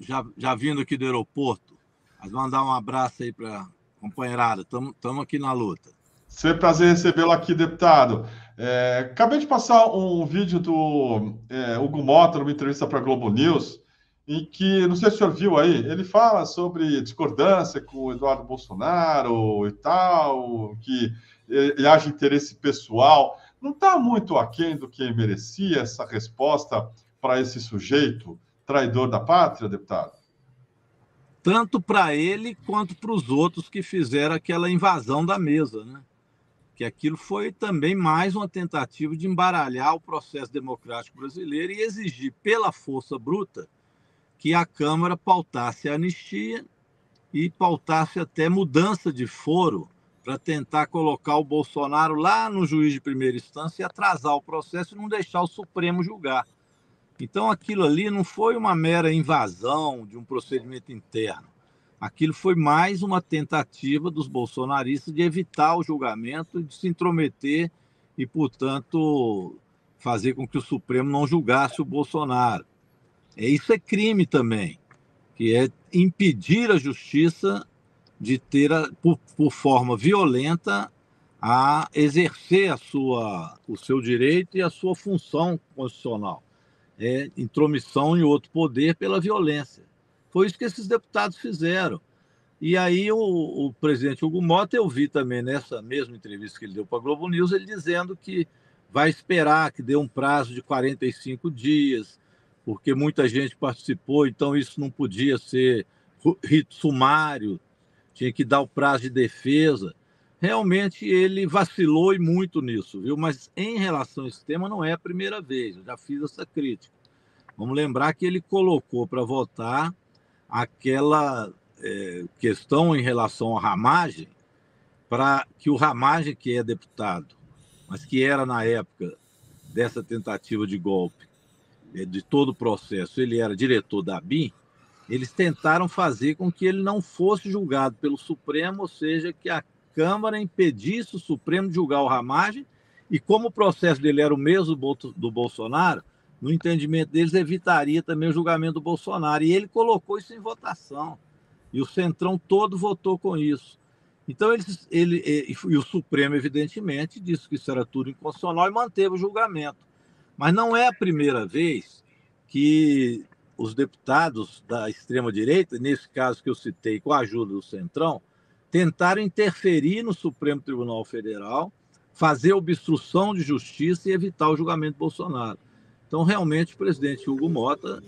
já vindo aqui do aeroporto. Mas mandar um abraço aí para a companheirada. Estamos aqui na luta. Sempre prazer recebê-lo aqui, deputado. Acabei de passar um vídeo do Hugo Mota, numa entrevista para a Globo News, em que, não sei se o senhor viu aí, ele fala sobre discordância com o Eduardo Bolsonaro e tal, que ele age interesse pessoal. Não está muito aquém do que merecia essa resposta para esse sujeito traidor da pátria, deputado? Tanto para ele quanto para os outros que fizeram aquela invasão da mesa, né? Que aquilo foi também mais uma tentativa de embaralhar o processo democrático brasileiro e exigir, pela força bruta, que a Câmara pautasse a anistia e pautasse até mudança de foro para tentar colocar o Bolsonaro lá no juiz de primeira instância e atrasar o processo e não deixar o Supremo julgar. Então, aquilo ali não foi uma mera invasão de um procedimento interno. Aquilo foi mais uma tentativa dos bolsonaristas de evitar o julgamento, de se intrometer e, portanto, fazer com que o Supremo não julgasse o Bolsonaro. Isso é crime também, que é impedir a justiça de ter, por forma violenta, a exercer o seu direito e a sua função constitucional. Intromissão em outro poder pela violência. Foi isso que esses deputados fizeram. E aí o presidente Hugo Mota, eu vi também nessa mesma entrevista que ele deu para a Globo News, ele dizendo que vai esperar que dê um prazo de 45 dias, porque muita gente participou, então isso não podia ser rito sumário, tinha que dar o prazo de defesa. Realmente ele vacilou e muito nisso, viu? Mas em relação a esse tema não é a primeira vez, eu já fiz essa crítica. Vamos lembrar que ele colocou para votar aquela questão em relação à Ramagem, para que o Ramagem, que é deputado, mas que era na época dessa tentativa de golpe, de todo o processo, ele era diretor da BIM, eles tentaram fazer com que ele não fosse julgado pelo Supremo, ou seja, que a Câmara impedisse o Supremo de julgar o Ramagem, e como o processo dele era o mesmo do Bolsonaro, no entendimento deles, evitaria também o julgamento do Bolsonaro. E ele colocou isso em votação. E o Centrão todo votou com isso. Então, e o Supremo, evidentemente, disse que isso era tudo inconstitucional e manteve o julgamento. Mas não é a primeira vez que os deputados da extrema-direita, nesse caso que eu citei, com a ajuda do Centrão, tentaram interferir no Supremo Tribunal Federal, fazer obstrução de justiça e evitar o julgamento do Bolsonaro. Então, realmente, o presidente Hugo Mota,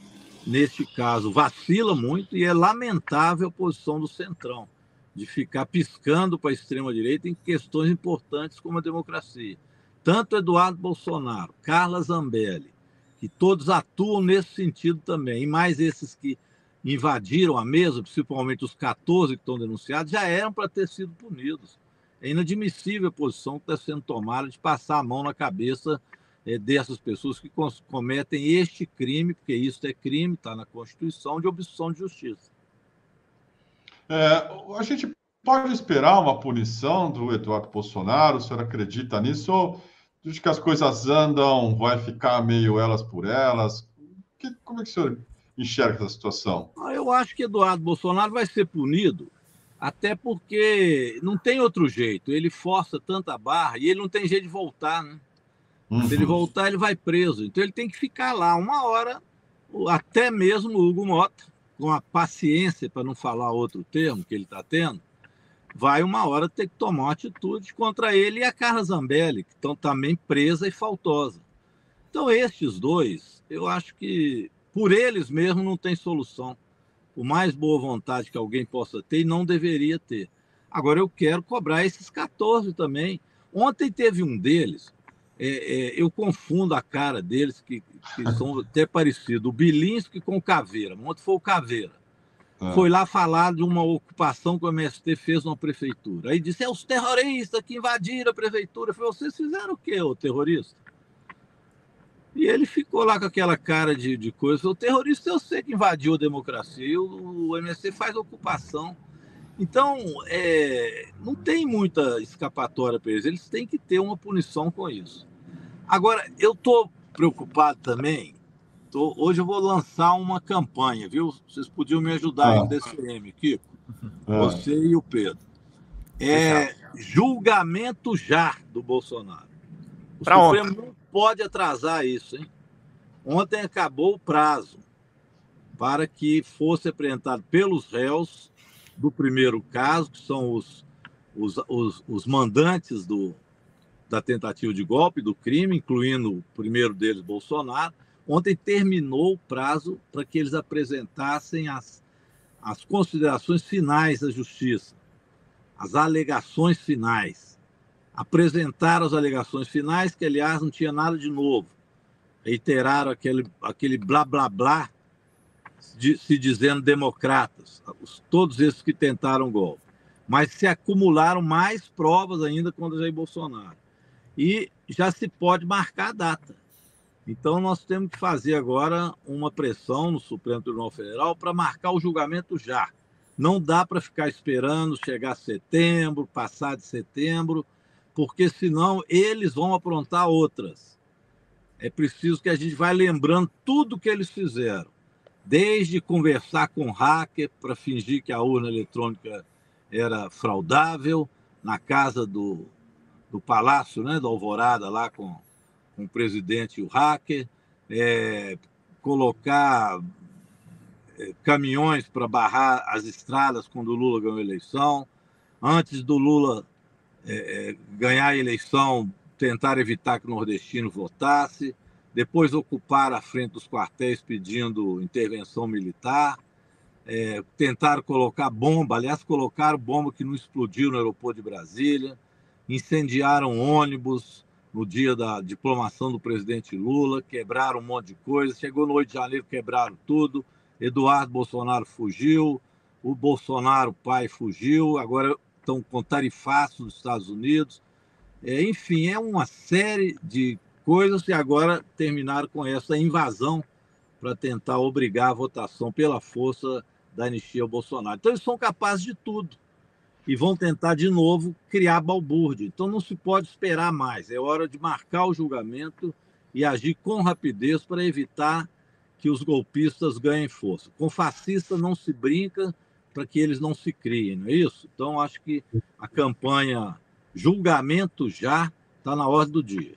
neste caso, vacila muito e é lamentável a posição do Centrão, de ficar piscando para a extrema-direita em questões importantes como a democracia. Tanto Eduardo Bolsonaro, Carla Zambelli, que todos atuam nesse sentido também, e mais esses que invadiram a mesa, principalmente os 14 que estão denunciados, já eram para ter sido punidos. É inadmissível a posição que está sendo tomada de passar a mão na cabeça dessas pessoas que cometem este crime, porque isso é crime, está na Constituição, de obstrução de justiça. A gente pode esperar uma punição do Eduardo Bolsonaro? O senhor acredita nisso? Ou acho que as coisas andam, vai ficar meio elas por elas? Como é que o senhor enxerga essa situação? Eu acho que Eduardo Bolsonaro vai ser punido, até porque não tem outro jeito. Ele força tanta barra e ele não tem jeito de voltar, né? Se ele voltar, ele vai preso. Então ele tem que ficar lá uma hora, até mesmo o Hugo Mota, com a paciência, para não falar outro termo que ele está tendo, vai uma hora ter que tomar uma atitude contra ele e a Carla Zambelli, que estão também presa e faltosa. Então estes dois, eu acho que por eles mesmos não tem solução. Por mais boa vontade que alguém possa ter, e não deveria ter. Agora eu quero cobrar esses 14 também. Ontem teve um deles, eu confundo a cara deles, que são até parecidos, o Bilinski com o Caveira. Ontem foi o Caveira. Foi lá falar de uma ocupação que o MST fez na prefeitura. Aí disse, os terroristas que invadiram a prefeitura. Eu falei, vocês fizeram o quê, ô terrorista? E ele ficou lá com aquela cara de coisa. O terrorista eu sei que invadiu a democracia, e o MST faz ocupação. Então, não tem muita escapatória para eles. Eles têm que ter uma punição com isso. Agora, eu estou preocupado também Hoje eu vou lançar uma campanha, viu? Vocês podiam me ajudar aí no Ah, DCM, Kiko, ah. você e o Pedro. Fechado. Julgamento já do Bolsonaro. O Para Supremo ontem. não pode atrasar isso, hein? Ontem acabou o prazo para que fosse apresentado pelos réus do primeiro caso, que são os mandantes da tentativa de golpe, do crime, incluindo o primeiro deles, Bolsonaro. Ontem terminou o prazo para que eles apresentassem as considerações finais da Justiça, as alegações finais. Apresentaram as alegações finais, que, aliás, não tinha nada de novo. Reiteraram aquele blá, blá, blá, se dizendo democratas, todos esses que tentaram golpe. Mas se acumularam mais provas ainda contra Jair Bolsonaro. E já se pode marcar a data. Então, nós temos que fazer agora uma pressão no Supremo Tribunal Federal para marcar o julgamento já. Não dá para ficar esperando chegar setembro, passar de setembro, porque senão eles vão aprontar outras. É preciso que a gente vá lembrando tudo que eles fizeram, desde conversar com hacker para fingir que a urna eletrônica era fraudável, na casa do Palácio, né, da Alvorada, lá com o presidente e o hacker, colocar caminhões para barrar as estradas quando o Lula ganhou a eleição, antes do Lula ganhar a eleição, tentar evitar que o nordestino votasse, depois ocupar a frente dos quartéis pedindo intervenção militar, tentaram colocar bomba, aliás, colocaram bomba que não explodiu no aeroporto de Brasília, incendiaram ônibus no dia da diplomação do presidente Lula, quebraram um monte de coisa, chegou no 8 de janeiro, quebraram tudo, Eduardo Bolsonaro fugiu, o Bolsonaro pai fugiu, agora estão com tarifaço dos Estados Unidos, enfim, é uma série de coisas e agora terminaram com essa invasão para tentar obrigar a votação pela força da anistia ao Bolsonaro. Então eles são capazes de tudo e vão tentar de novo criar balbúrdia. Então não se pode esperar mais, é hora de marcar o julgamento e agir com rapidez para evitar que os golpistas ganhem força. Com fascista não se brinca para que eles não se criem, não é isso? Então acho que a campanha julgamento já está na ordem do dia.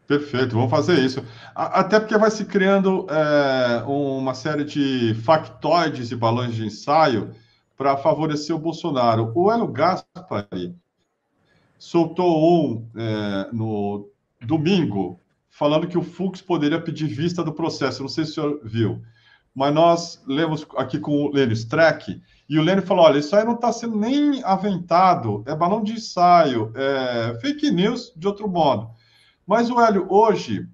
Perfeito, vamos fazer isso. Até porque vai se criando uma série de factoides e balões de ensaio para favorecer o Bolsonaro. O Hélio Gaspari soltou no domingo, falando que o Fux poderia pedir vista do processo. Não sei se o senhor viu, mas nós lemos aqui com o Lênio Streck, e o Lênio falou, olha, isso aí não está sendo nem aventado, é balão de ensaio, é fake news de outro modo. Mas o Hélio, hoje,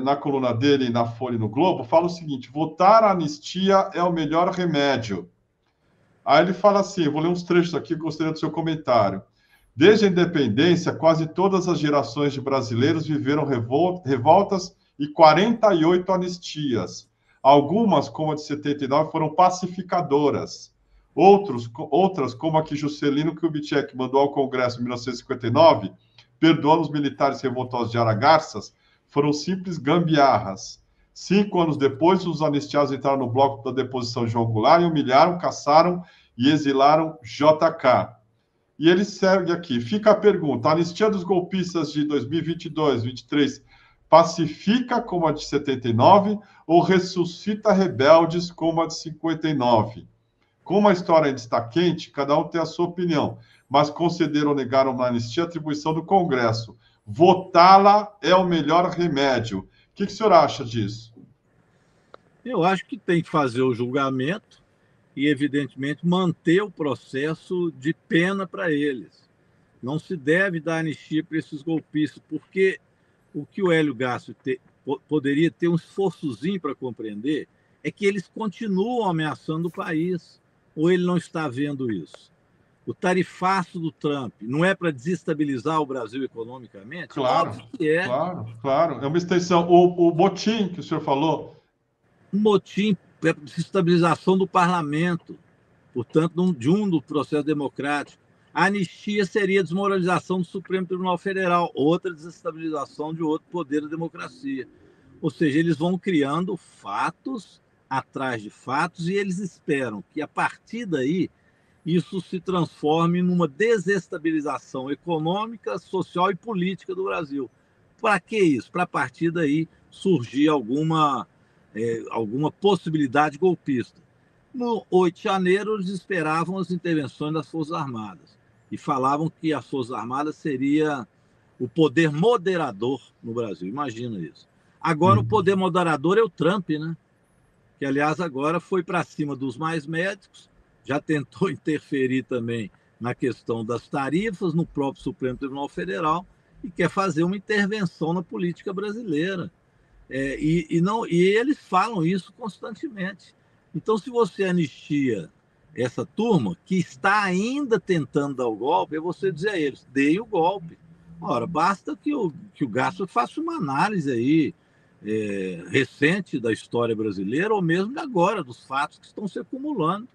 na coluna dele, na Folha e no Globo, fala o seguinte, votar a anistia é o melhor remédio. Aí ele fala assim, eu vou ler uns trechos aqui, gostaria do seu comentário. Desde a independência, quase todas as gerações de brasileiros viveram revoltas e 48 anistias. Algumas, como a de 79, foram pacificadoras. Outras, como a que Juscelino Kubitschek mandou ao Congresso em 1959, perdoando os militares revoltosos de Aragarças, foram simples gambiarras. 5 anos depois, os anistiados entraram no bloco da deposição de João Goulart e humilharam, caçaram e exilaram JK. E ele segue aqui. Fica a pergunta: a anistia dos golpistas de 2022, 2023, pacifica como a de 79 ou ressuscita rebeldes como a de 59? Como a história ainda está quente, cada um tem a sua opinião, mas conceder ou negar uma anistia é atribuição do Congresso. Votá-la é o melhor remédio. O que o senhor acha disso? Eu acho que tem que fazer o julgamento e, evidentemente, manter o processo de pena para eles. Não se deve dar anistia para esses golpistas, porque o que o Hélio Gaspari poderia ter um esforçozinho para compreender é que eles continuam ameaçando o país, ou ele não está vendo isso? O tarifaço do Trump não é para desestabilizar o Brasil economicamente? Claro, óbvio que é. Claro. É uma extensão. O motim que o senhor falou... Um motim para desestabilização do parlamento, portanto, de do processo democrático. A anistia seria a desmoralização do Supremo Tribunal Federal, outra desestabilização de outro poder da democracia. Ou seja, eles vão criando fatos atrás de fatos e eles esperam que, a partir daí, isso se transforme numa desestabilização econômica, social e política do Brasil. Para que isso? Para, a partir daí, surgir alguma possibilidade golpista. No 8 de janeiro, eles esperavam as intervenções das Forças Armadas e falavam que as Forças Armadas seria o poder moderador no Brasil. Imagina isso. Agora, o poder moderador é o Trump, né? Que, aliás, agora foi para cima dos mais médicos, já tentou interferir também na questão das tarifas, no próprio Supremo Tribunal Federal, e quer fazer uma intervenção na política brasileira. E eles falam isso constantemente. Então, se você anistia essa turma que está ainda tentando dar o golpe, é você dizer a eles: deem o golpe. Ora, basta que o Gaspar faça uma análise aí recente da história brasileira, ou mesmo agora, dos fatos que estão se acumulando,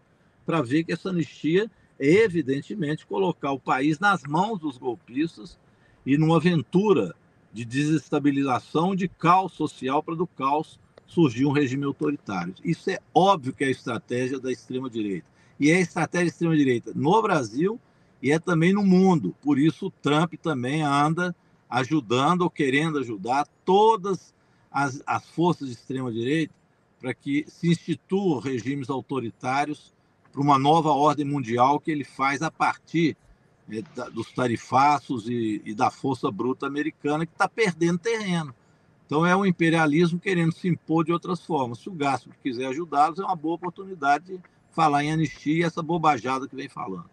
para ver que essa anistia é, evidentemente, colocar o país nas mãos dos golpistas e numa aventura de desestabilização, de caos social, para do caos surgir um regime autoritário. Isso é óbvio que é a estratégia da extrema-direita. E é a estratégia da extrema-direita no Brasil e é também no mundo. Por isso o Trump também anda ajudando ou querendo ajudar todas as forças de extrema-direita para que se instituam regimes autoritários para uma nova ordem mundial que ele faz a partir dos tarifaços e da força bruta americana, que está perdendo terreno. Então é o imperialismo querendo se impor de outras formas. Se o Gaspar quiser ajudá-los, é uma boa oportunidade de falar em anistia e essa bobajada que vem falando.